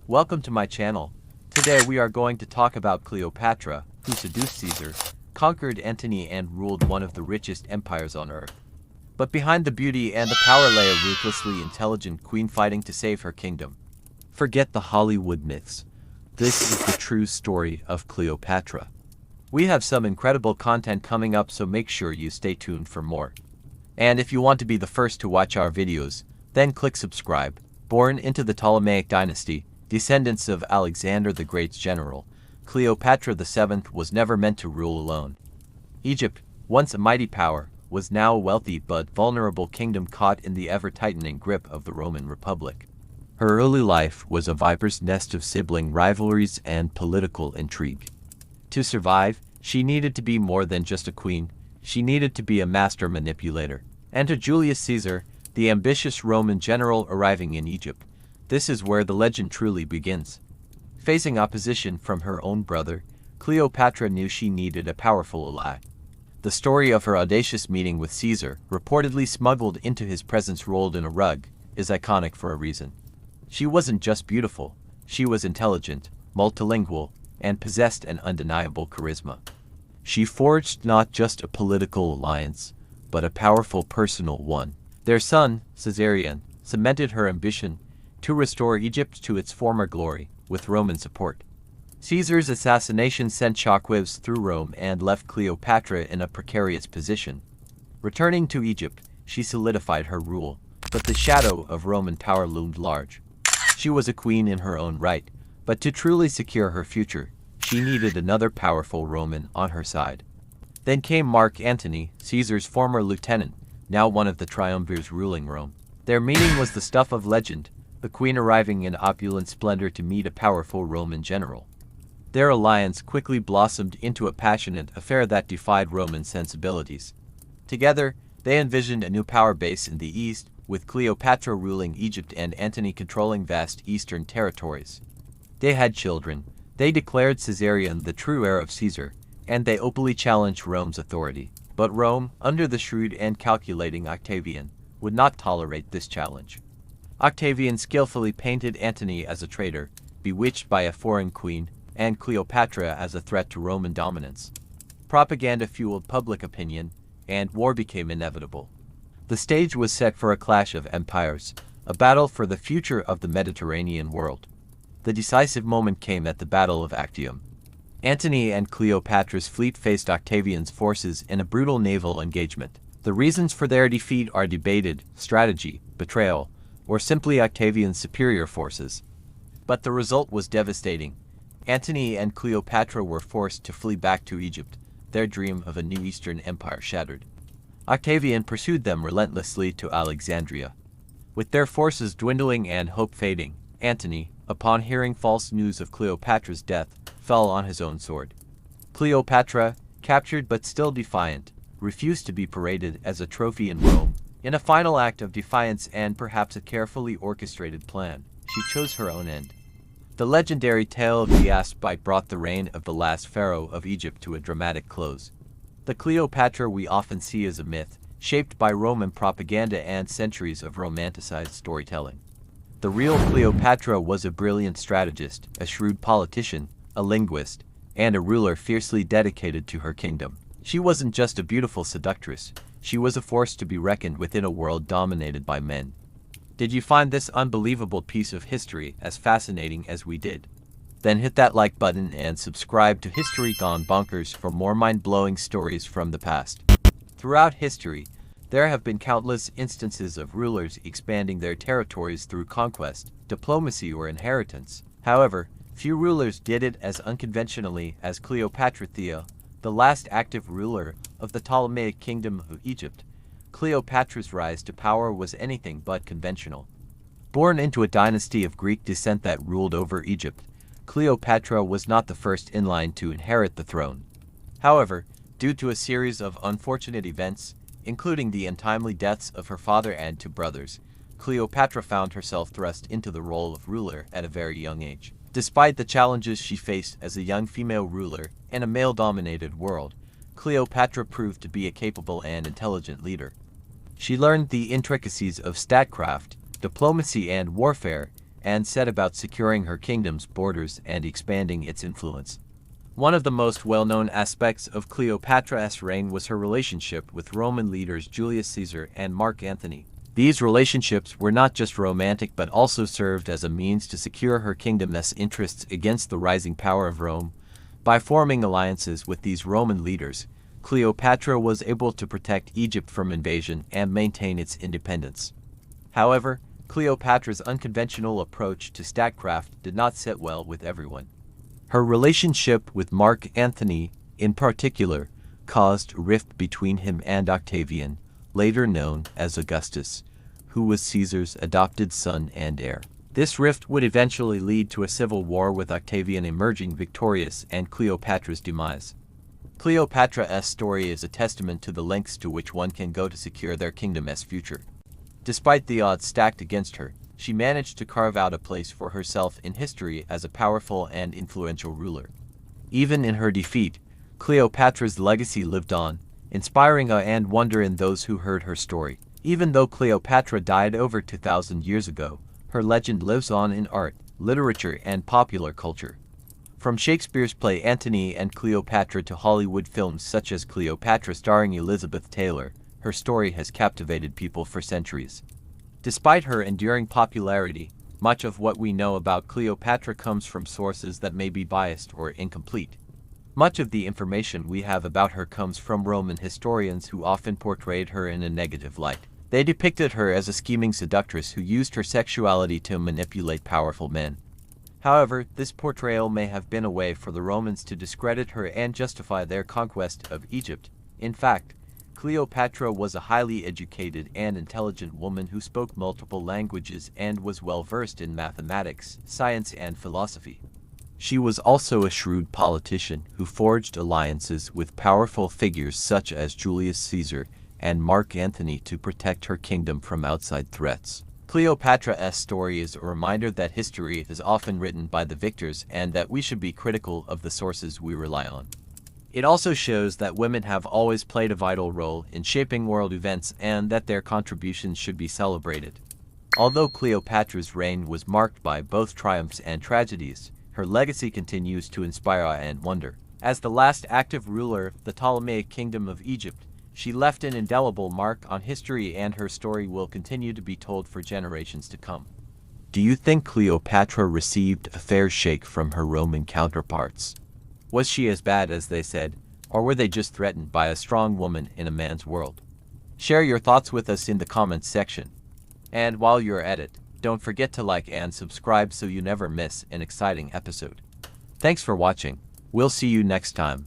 Welcome to my channel. Today we are going to talk about Cleopatra, who seduced Caesar, conquered Antony and ruled one of the richest empires on earth. But behind the beauty and the power lay a ruthlessly intelligent queen fighting to save her kingdom. Forget the Hollywood myths. This is the true story of Cleopatra. We have some incredible content coming up, so make sure you stay tuned for more. And if you want to be the first to watch our videos, then click subscribe. Born into the Ptolemaic dynasty, descendants of Alexander the Great's general, Cleopatra VII was never meant to rule alone. Egypt, once a mighty power, was now a wealthy but vulnerable kingdom caught in the ever-tightening grip of the Roman Republic. Her early life was a viper's nest of sibling rivalries and political intrigue. To survive, she needed to be more than just a queen. She needed to be a master manipulator. Enter Julius Caesar, the ambitious Roman general arriving in Egypt. This is where the legend truly begins. Facing opposition from her own brother, Cleopatra knew she needed a powerful ally. The story of her audacious meeting with Caesar, reportedly smuggled into his presence rolled in a rug, is iconic for a reason. She wasn't just beautiful, she was intelligent, multilingual, and possessed an undeniable charisma. She forged not just a political alliance, but a powerful personal one. Their son, Caesarion, cemented her ambition to restore Egypt to its former glory, with Roman support. Caesar's assassination sent shockwaves through Rome and left Cleopatra in a precarious position. Returning to Egypt, she solidified her rule, but the shadow of Roman power loomed large. She was a queen in her own right, but to truly secure her future, she needed another powerful Roman on her side. Then came Mark Antony, Caesar's former lieutenant, now one of the triumvirs ruling Rome. Their meeting was the stuff of legend, the queen arriving in opulent splendor to meet a powerful Roman general. Their alliance quickly blossomed into a passionate affair that defied Roman sensibilities. Together, they envisioned a new power base in the east, with Cleopatra ruling Egypt and Antony controlling vast eastern territories. They had children. They declared Caesarion the true heir of Caesar, and they openly challenged Rome's authority. But Rome, under the shrewd and calculating Octavian, would not tolerate this challenge. Octavian skillfully painted Antony as a traitor, bewitched by a foreign queen, and Cleopatra as a threat to Roman dominance. Propaganda fueled public opinion, and war became inevitable. The stage was set for a clash of empires, a battle for the future of the Mediterranean world. The decisive moment came at the Battle of Actium. Antony and Cleopatra's fleet faced Octavian's forces in a brutal naval engagement. The reasons for their defeat are debated: strategy, betrayal, or simply Octavian's superior forces. But the result was devastating. Antony and Cleopatra were forced to flee back to Egypt, their dream of a new Eastern Empire shattered. Octavian pursued them relentlessly to Alexandria. With their forces dwindling and hope fading, Antony, upon hearing false news of Cleopatra's death, fell on his own sword. Cleopatra, captured but still defiant, refused to be paraded as a trophy in Rome. In a final act of defiance and perhaps a carefully orchestrated plan, she chose her own end. The legendary tale of the ass bite brought the reign of the last pharaoh of Egypt to a dramatic close. The Cleopatra we often see is a myth, shaped by Roman propaganda and centuries of romanticized storytelling. The real Cleopatra was a brilliant strategist, a shrewd politician, a linguist, and a ruler fiercely dedicated to her kingdom. She wasn't just a beautiful seductress, she was a force to be reckoned with in a world dominated by men. Did you find this unbelievable piece of history as fascinating as we did? Then hit that like button and subscribe to History Gone Bonkers for more mind-blowing stories from the past. Throughout history, there have been countless instances of rulers expanding their territories through conquest, diplomacy, or inheritance. However, few rulers did it as unconventionally as Cleopatra the last active ruler of the Ptolemaic kingdom of Egypt. Cleopatra's rise to power was anything but conventional. Born into a dynasty of Greek descent that ruled over Egypt, Cleopatra was not the first in line to inherit the throne. However, due to a series of unfortunate events, including the untimely deaths of her father and two brothers, Cleopatra found herself thrust into the role of ruler at a very young age. Despite the challenges she faced as a young female ruler in a male-dominated world, Cleopatra proved to be a capable and intelligent leader. She learned the intricacies of statecraft, diplomacy, and warfare, and set about securing her kingdom's borders and expanding its influence. One of the most well-known aspects of Cleopatra's reign was her relationship with Roman leaders Julius Caesar and Mark Antony. These relationships were not just romantic but also served as a means to secure her kingdom's interests against the rising power of Rome. By forming alliances with these Roman leaders, Cleopatra was able to protect Egypt from invasion and maintain its independence. However, Cleopatra's unconventional approach to statecraft did not sit well with everyone. Her relationship with Mark Antony, in particular, caused a rift between him and Octavian, later known as Augustus, who was Caesar's adopted son and heir. This rift would eventually lead to a civil war with Octavian emerging victorious and Cleopatra's demise. Cleopatra's story is a testament to the lengths to which one can go to secure their kingdom's future. Despite the odds stacked against her, she managed to carve out a place for herself in history as a powerful and influential ruler. Even in her defeat, Cleopatra's legacy lived on, inspiring awe and wonder in those who heard her story. Even though Cleopatra died over 2,000 years ago, her legend lives on in art, literature, and popular culture. From Shakespeare's play Antony and Cleopatra to Hollywood films such as Cleopatra starring Elizabeth Taylor, her story has captivated people for centuries. Despite her enduring popularity, much of what we know about Cleopatra comes from sources that may be biased or incomplete. Much of the information we have about her comes from Roman historians who often portrayed her in a negative light. They depicted her as a scheming seductress who used her sexuality to manipulate powerful men. However, this portrayal may have been a way for the Romans to discredit her and justify their conquest of Egypt. In fact, Cleopatra was a highly educated and intelligent woman who spoke multiple languages and was well versed in mathematics, science, and philosophy. She was also a shrewd politician who forged alliances with powerful figures such as Julius Caesar and Mark Antony to protect her kingdom from outside threats. Cleopatra's story is a reminder that history is often written by the victors and that we should be critical of the sources we rely on. It also shows that women have always played a vital role in shaping world events and that their contributions should be celebrated. Although Cleopatra's reign was marked by both triumphs and tragedies, her legacy continues to inspire awe and wonder. As the last active ruler of the Ptolemaic Kingdom of Egypt, she left an indelible mark on history and her story will continue to be told for generations to come. Do you think Cleopatra received a fair shake from her Roman counterparts? Was she as bad as they said, or were they just threatened by a strong woman in a man's world? Share your thoughts with us in the comments section. And while you're at it, don't forget to like and subscribe so you never miss an exciting episode. Thanks for watching. We'll see you next time.